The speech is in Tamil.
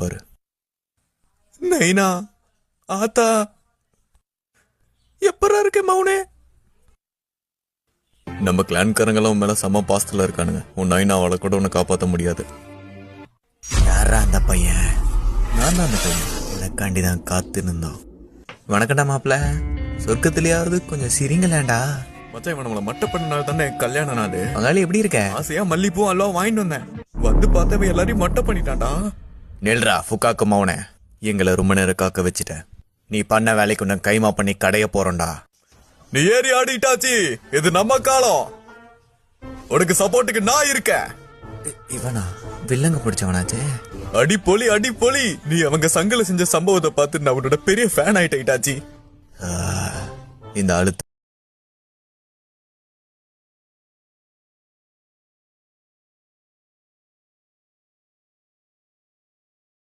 பாரு. நைனா ஆத்தா எப்பரா இருக்க மௌனே? நம்ம கிளான்காரங்கெல்லாம் மேல செம்ம பாஸ்தில இருக்கானுங்க. உன் நைனாவால கூட உன்னை காப்பாற்ற முடியாது. யாரா அந்த பையன்? நான் தான் அந்த பையன். எனக்காண்டிதான் காத்து நின்றோம். வணக்கண்டா மாப்பிள்ள. சொர்க்கத்திலேயாவது கொஞ்சம் சிரிங்களேண்டா. மச்சான் இவன் நம்மளை மட்ட பண்ணனால தானே கல்யாண நாள். மகாலி எப்படி இருக்க? ஆசையா மல்லிப்பூ எல்லாம் வாங்கிட்டு வந்தேன். வந்து பார்த்தவன் எல்லாரையும் மட்ட பண்ணிட்டான்டா. நெல்ரா ஃபுக்காக்கு மௌனே. எங்களை ரொம்ப நேரம் காக்க வச்சுட்ட. நீ பண்ண வேலைக்கு உன்னை கைமா பண்ணி கடைய போறோம்டா. நீ ஏறி ஆடிட்டாச்சி. இது நம்ம காலம். உனக்கு சப்போர்ட்டுக்கு நான் இருக்கேன். இவனா வில்லங்க பிடிச்சவனாச்சே. அடி பொலி அடி பொலி. நீ அவங்க சங்கல செஞ்ச சம்பவத்தை பார்த்து நான் உன்னோட பெரிய ஃபேன் ஆயிட்டாச்சி. இந்த ஆளு